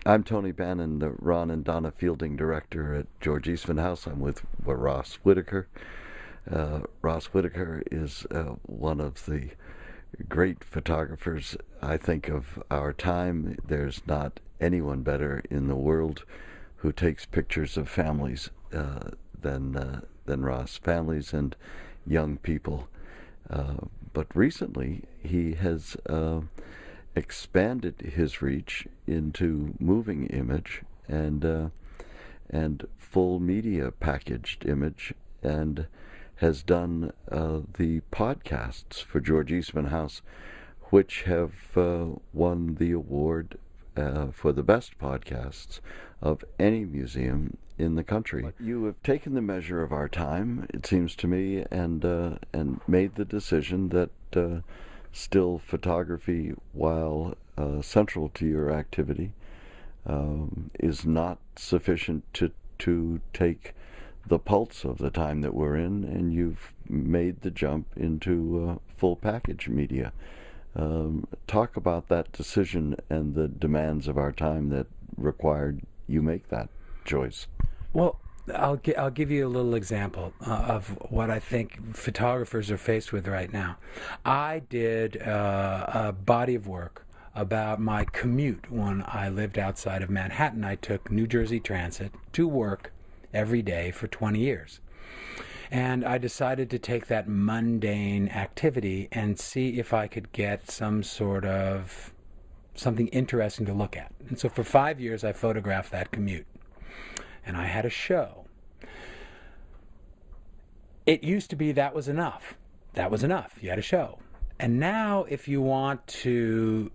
I'm Tony Bannon, the Ron and Donna Fielding director at George Eastman House. I'm with Ross Whitaker. Ross Whitaker is one of the great photographers, I think, of our time. There's not anyone better in the world who takes pictures of families than Ross. Families and young people. But recently, he has expanded his reach into moving image and full media packaged image, and has done the podcasts for George Eastman House, which have won the award for the best podcasts of any museum in the country. You have taken the measure of our time, it seems to me, and made the decision that still photography, while central to your activity, is not sufficient to take the pulse of the time that we're in, and you've made the jump into full package media. Talk about that decision and the demands of our time that required you make that choice. Well, I'll give you a little example of what I think photographers are faced with right now. I did a body of work about my commute when I lived outside of Manhattan. I took New Jersey Transit to work every day for 20 years. And I decided to take that mundane activity and see if I could get some sort of something interesting to look at. And so for 5 years I photographed that commute. And I had a show. It used to be that was enough. That was enough. You had a show. And now if you want to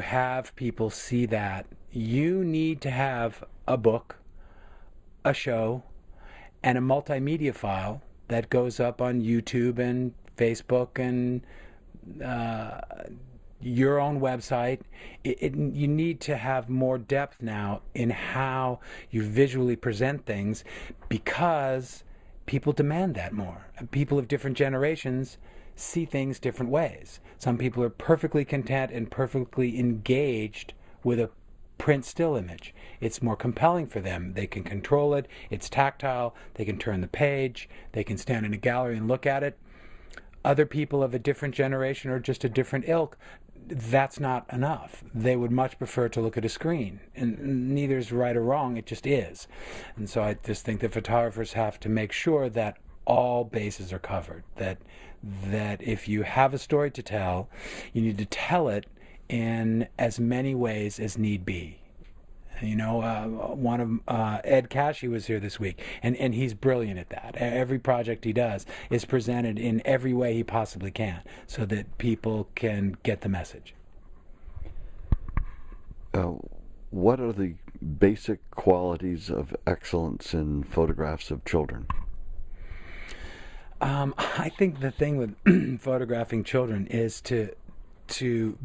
have people see that, you need to have a book, a show, and a multimedia file that goes up on YouTube and Facebook and your own website. You need to have more depth now in how you visually present things, because people demand that more. People of different generations see things different ways. Some people are perfectly content and perfectly engaged with a print still image. It's more compelling for them. They can control it. It's tactile. They can turn the page. They can stand in a gallery and look at it. Other people of a different generation or just a different ilk, that's not enough. They would much prefer to look at a screen. And neither is right or wrong. It just is. And so I just think that photographers have to make sure that all bases are covered. That if you have a story to tell, you need to tell it in as many ways as need be. You know, one of Ed Cashy was here this week, and he's brilliant at that. Every project he does is presented in every way he possibly can, so that people can get the message. What are the basic qualities of excellence in photographs of children? I think the thing with photographing children is to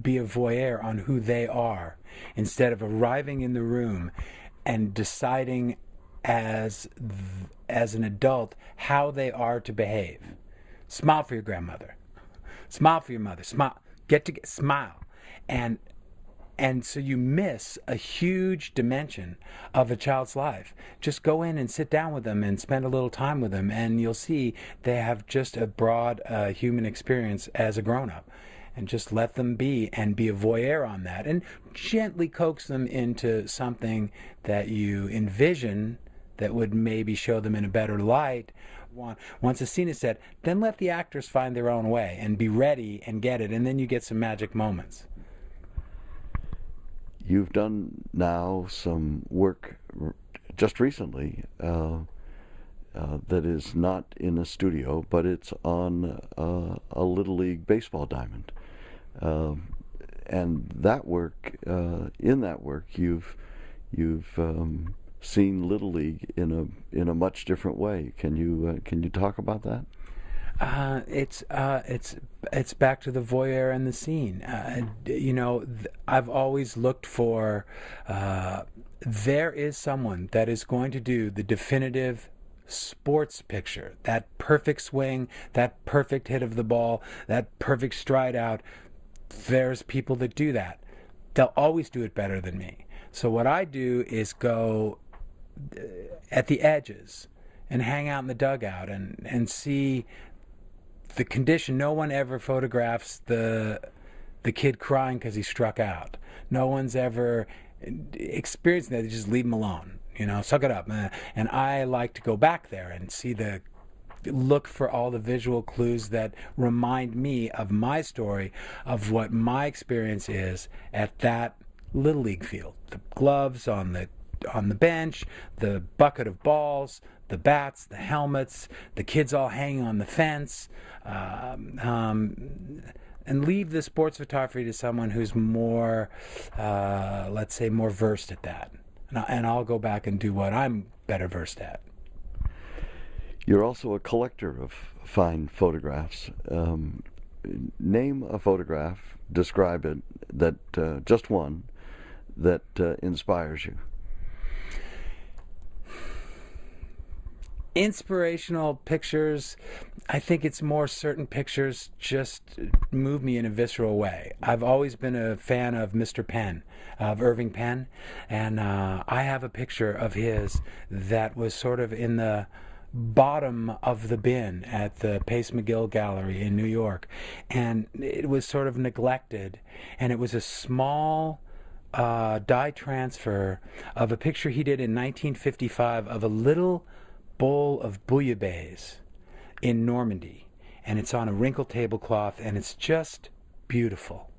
be a voyeur on who they are, instead of arriving in the room and deciding as an adult how they are to behave. Smile for your grandmother. Smile for your mother. Smile. Smile. And so you miss a huge dimension of a child's life. Just go in and sit down with them and spend a little time with them, and you'll see they have just a broad human experience as a grown-up. And just let them be, and be a voyeur on that, and gently coax them into something that you envision that would maybe show them in a better light. Once a scene is set, then let the actors find their own way and be ready and get it, and then you get some magic moments. You've done now some work just recently that is not in a studio, but it's on a Little League baseball diamond. And that work, in that work, you've seen Little League in a much different way. Can you talk about that? It's back to the voyeur and the scene. I've always looked for. There is someone that is going to do the definitive sports picture, that perfect swing, that perfect hit of the ball, that perfect stride out. There's people that do that. they'll always do it better than me. So what I do is go at the edges and hang out in the dugout and see the condition. No one ever photographs the kid crying because he struck out. No one's ever experienced that. They just leave him alone. Suck it up. And I like to go back there and look for all the visual clues that remind me of my story, of what my experience is at that Little League field. The gloves on the bench, the bucket of balls, the bats, the helmets, the kids all hanging on the fence, and leave the sports photography to someone who's more, let's say, more versed at that. And I'll go back and do what I'm better versed at. You're also a collector of fine photographs. Name a photograph, describe it, that just one, that inspires you. Inspirational pictures, I think it's more certain pictures just move me in a visceral way. I've always been a fan of Mr. Penn, of Irving Penn, and I have a picture of his that was sort of in the bottom of the bin at the Pace McGill Gallery in New York, and it was sort of neglected, and it was a small dye transfer of a picture he did in 1955 of a little bowl of bouillabaisse in Normandy, and it's on a wrinkled tablecloth, and it's just beautiful.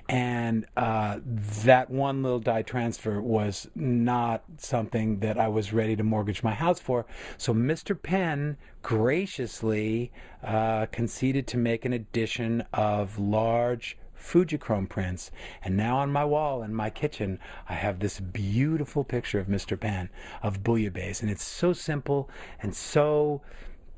And that one little dye transfer was not something that I was ready to mortgage my house for. So Mr. Penn graciously conceded to make an edition of large Fujichrome prints, and now on my wall in my kitchen I have this beautiful picture of Mr. Penn of bouillabaisse, and it's so simple and so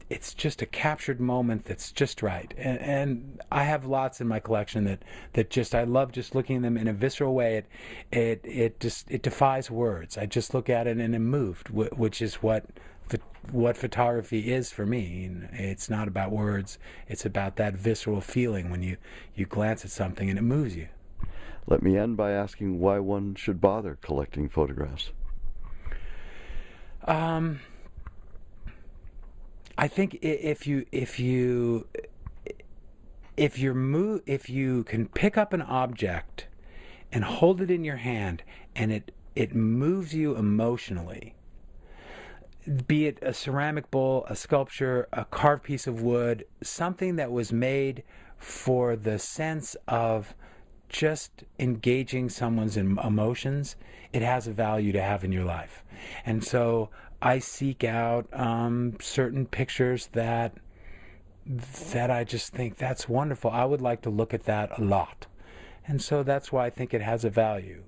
it's just a captured moment that's just right. And I have lots in my collection that just I love just looking at them in a visceral way. It defies words. I just look at it and I'm moved, which is what photography is for me. It's not about words. It's about that visceral feeling when you glance at something and it moves you. Let me end by asking why one should bother collecting photographs. I think if you can pick up an object and hold it in your hand and it moves you emotionally, be it a ceramic bowl, a sculpture, a carved piece of wood, something that was made for the sense of just engaging someone's emotions, it has a value to have in your life. And so I seek out certain pictures that I just think that's wonderful. I would like to look at that a lot. And so that's why I think it has a value.